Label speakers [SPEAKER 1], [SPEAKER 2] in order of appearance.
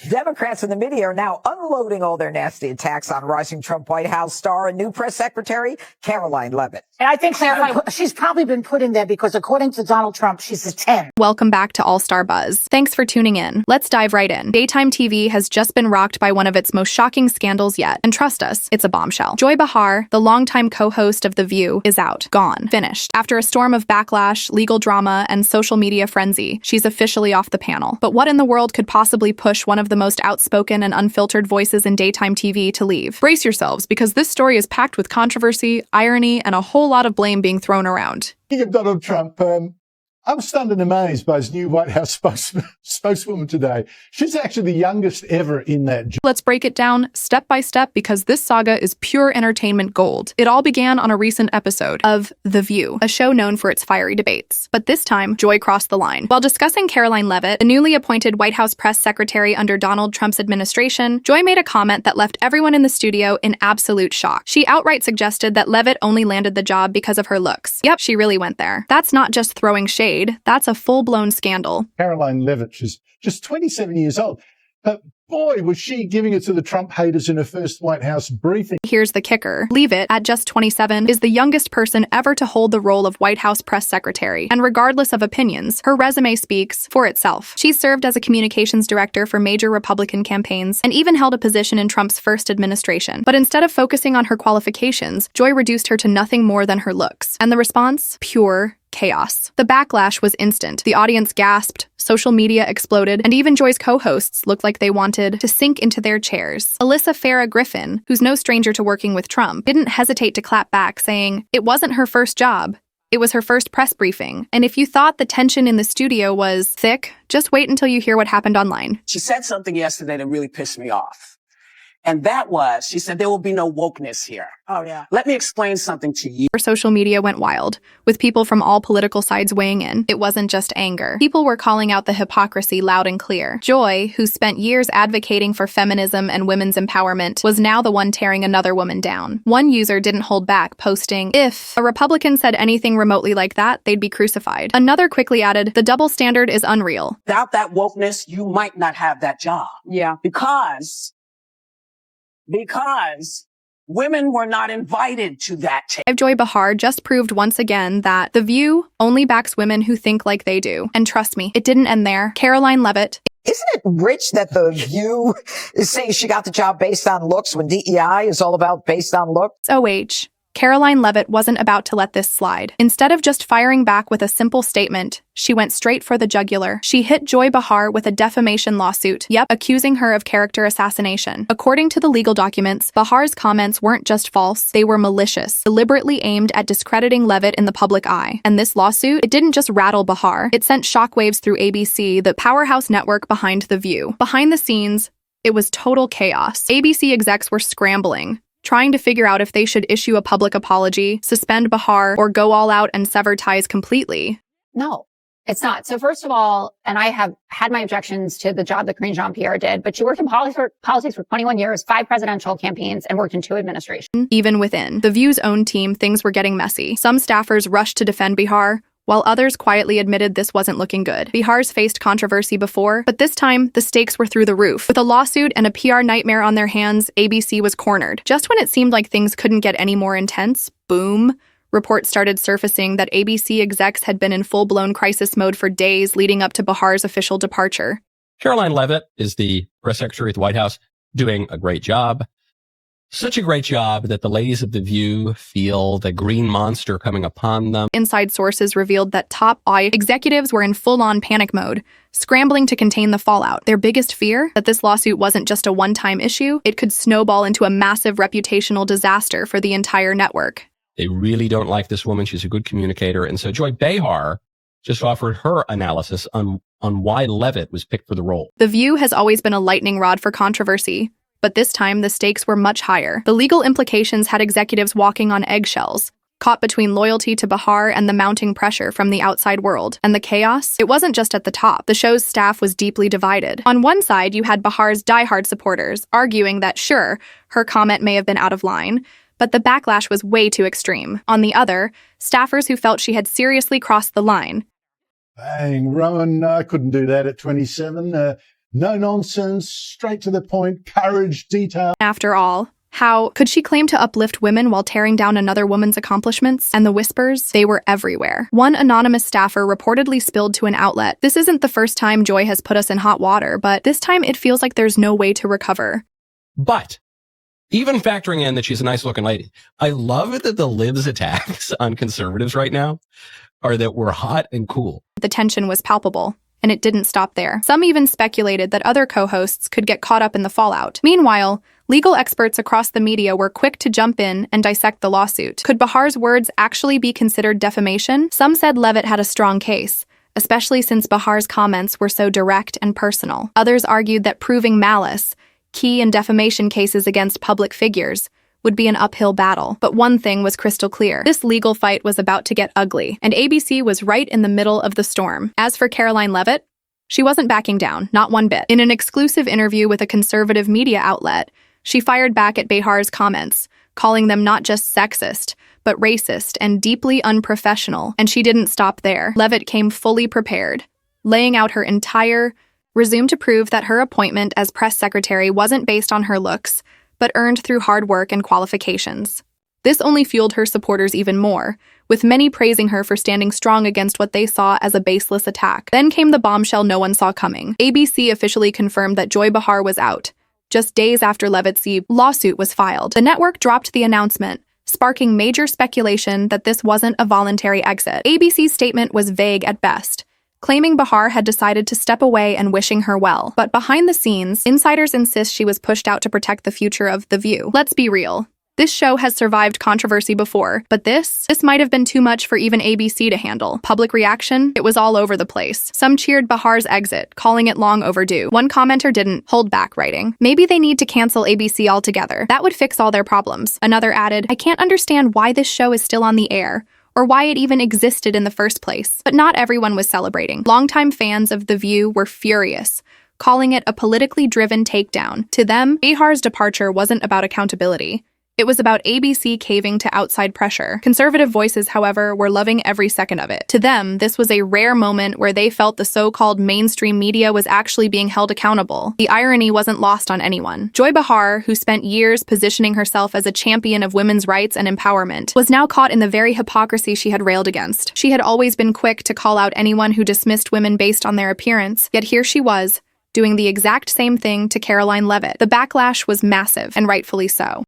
[SPEAKER 1] Democrats in the media are now unloading all their nasty attacks on rising Trump White House star and new press secretary, Caroline Leavitt.
[SPEAKER 2] And I think she's probably been put in there because, according to Donald Trump, she's a 10.
[SPEAKER 3] Welcome back to All-Star Buzz. Thanks for tuning in. Let's dive right in. Daytime TV has just been rocked by one of its most shocking scandals yet. And trust us, it's a bombshell. Joy Behar, the longtime co-host of The View, is out. Gone. Finished. After a storm of backlash, legal drama, and social media frenzy, she's officially off the panel. But what in the world could possibly push one of the most outspoken and unfiltered voices in daytime TV to leave? Brace yourselves, because this story is packed with controversy, irony, and a whole lot of blame being thrown around.
[SPEAKER 4] Speaking of Donald Trump, I was stunned and amazed by his new White House spokeswoman today. She's actually the youngest ever in that job.
[SPEAKER 3] Let's break it down step by step because this saga is pure entertainment gold. It all began on a recent episode of The View, a show known for its fiery debates. But this time, Joy crossed the line. While discussing Caroline Leavitt, the newly appointed White House press secretary under Donald Trump's administration, Joy made a comment that left everyone in the studio in absolute shock. She outright suggested that Leavitt only landed the job because of her looks. Yep, she really went there. That's not just throwing shade. That's a full-blown scandal.
[SPEAKER 4] Caroline Leavitt, she's just 27 years old. But boy, was she giving it to the Trump haters in her first White House briefing.
[SPEAKER 3] Here's the kicker. Leavitt, at just 27, is the youngest person ever to hold the role of White House press secretary. And regardless of opinions, her resume speaks for itself. She served as a communications director for major Republican campaigns and even held a position in Trump's first administration. But instead of focusing on her qualifications, Joy reduced her to nothing more than her looks. And the response? Pure chaos. The backlash was instant. The audience gasped, social media exploded, and even Joy's co-hosts looked like they wanted to sink into their chairs. Alyssa Farah Griffin, who's no stranger to working with Trump, didn't hesitate to clap back, saying it wasn't her first job. It was her first press briefing. And if you thought the tension in the studio was thick, just wait until you hear what happened online.
[SPEAKER 5] She said something yesterday that really pissed me off. And that was, she said, there will be no wokeness here.
[SPEAKER 2] Oh, yeah.
[SPEAKER 5] Let me explain something to you.
[SPEAKER 3] Social media went wild, with people from all political sides weighing in. It wasn't just anger. People were calling out the hypocrisy loud and clear. Joy, who spent years advocating for feminism and women's empowerment, was now the one tearing another woman down. One user didn't hold back, posting, "If a Republican said anything remotely like that, they'd be crucified." Another quickly added, "The double standard is unreal."
[SPEAKER 5] Without that wokeness, you might not have that job.
[SPEAKER 2] Yeah.
[SPEAKER 5] Because women were not invited to that table.
[SPEAKER 3] Joy Behar just proved once again that The View only backs women who think like they do. And trust me, it didn't end there. Caroline Leavitt.
[SPEAKER 1] Isn't it rich that The View is saying she got the job based on looks when DEI is all about based on looks?
[SPEAKER 3] OH. Caroline Leavitt wasn't about to let this slide. Instead of just firing back with a simple statement, she went straight for the jugular. She hit Joy Behar with a defamation lawsuit, accusing her of character assassination. According to the legal documents, Behar's comments weren't just false, they were malicious, deliberately aimed at discrediting Leavitt in the public eye. And this lawsuit, it didn't just rattle Behar, it sent shockwaves through ABC, the powerhouse network behind The View. Behind the scenes, it was total chaos. ABC execs were scrambling, trying to figure out if they should issue a public apology, suspend Behar, or go all out and sever ties completely.
[SPEAKER 6] No, it's not. So first of all, and I have had my objections to the job that Karine Jean-Pierre did, but she worked in politics for 21 years, 5 presidential campaigns, and worked in 2 administrations.
[SPEAKER 3] Even within The View's own team, things were getting messy. Some staffers rushed to defend Behar, while others quietly admitted this wasn't looking good. Behar's faced controversy before, but this time, the stakes were through the roof. With a lawsuit and a PR nightmare on their hands, ABC was cornered. Just when it seemed like things couldn't get any more intense, boom, reports started surfacing that ABC execs had been in full-blown crisis mode for days leading up to Behar's official departure.
[SPEAKER 7] Caroline Leavitt is the press secretary at the White House, doing a great job. Such a great job that the ladies of The View feel the green monster coming upon them.
[SPEAKER 3] Inside sources revealed that top executives were in full-on panic mode, scrambling to contain the fallout. Their biggest fear? That this lawsuit wasn't just a one-time issue, it could snowball into a massive reputational disaster for the entire network.
[SPEAKER 7] They really don't like this woman. She's a good communicator. And so Joy Behar just offered her analysis on why Leavitt was picked for the role.
[SPEAKER 3] The View has always been a lightning rod for controversy, but this time the stakes were much higher. The legal implications had executives walking on eggshells, caught between loyalty to Behar and the mounting pressure from the outside world. And the chaos? It wasn't just at the top. The show's staff was deeply divided. On one side, you had Behar's diehard supporters, arguing that, sure, her comment may have been out of line, but the backlash was way too extreme. On the other, staffers who felt she had seriously crossed the line.
[SPEAKER 4] Bang, Rowan, I couldn't do that at 27. No nonsense, straight to the point, courage, detail.
[SPEAKER 3] After all, how could she claim to uplift women while tearing down another woman's accomplishments? And the whispers, they were everywhere. One anonymous staffer reportedly spilled to an outlet, "This isn't the first time Joy has put us in hot water, but this time it feels like there's no way to recover."
[SPEAKER 7] But even factoring in that she's a nice looking lady, I love that the Liv's attacks on conservatives right now are that we're hot and cool.
[SPEAKER 3] The tension was palpable, and it didn't stop there. Some even speculated that other co-hosts could get caught up in the fallout. Meanwhile, legal experts across the media were quick to jump in and dissect the lawsuit. Could Behar's words actually be considered defamation? Some said Leavitt had a strong case, especially since Behar's comments were so direct and personal. Others argued that proving malice, key in defamation cases against public figures, would be an uphill battle. But one thing was crystal clear. This legal fight was about to get ugly, and ABC was right in the middle of the storm. As for Caroline Leavitt, she wasn't backing down, not one bit. In an exclusive interview with a conservative media outlet, she fired back at Behar's comments, calling them not just sexist, but racist and deeply unprofessional. And she didn't stop there. Leavitt came fully prepared, laying out her entire resume to prove that her appointment as press secretary wasn't based on her looks, but earned through hard work and qualifications. This only fueled her supporters even more, with many praising her for standing strong against what they saw as a baseless attack. Then came the bombshell no one saw coming. ABC officially confirmed that Joy Behar was out, just days after Leavitt's lawsuit was filed. The network dropped the announcement, sparking major speculation that this wasn't a voluntary exit. ABC's statement was vague at best, claiming Behar had decided to step away and wishing her well. But behind the scenes, insiders insist she was pushed out to protect the future of The View. Let's be real. This show has survived controversy before, but this might have been too much for even ABC to handle. Public reaction? It was all over the place. Some cheered Behar's exit, calling it long overdue. One commenter didn't hold back, writing, "Maybe they need to cancel ABC altogether. That would fix all their problems." Another added, "I can't understand why this show is still on the air, or why it even existed in the first place." But not everyone was celebrating. Longtime fans of The View were furious, calling it a politically driven takedown. To them, Behar's departure wasn't about accountability. It was about ABC caving to outside pressure. Conservative voices, however, were loving every second of it. To them, this was a rare moment where they felt the so-called mainstream media was actually being held accountable. The irony wasn't lost on anyone. Joy Behar, who spent years positioning herself as a champion of women's rights and empowerment, was now caught in the very hypocrisy she had railed against. She had always been quick to call out anyone who dismissed women based on their appearance, yet here she was, doing the exact same thing to Caroline Leavitt. The backlash was massive, and rightfully so.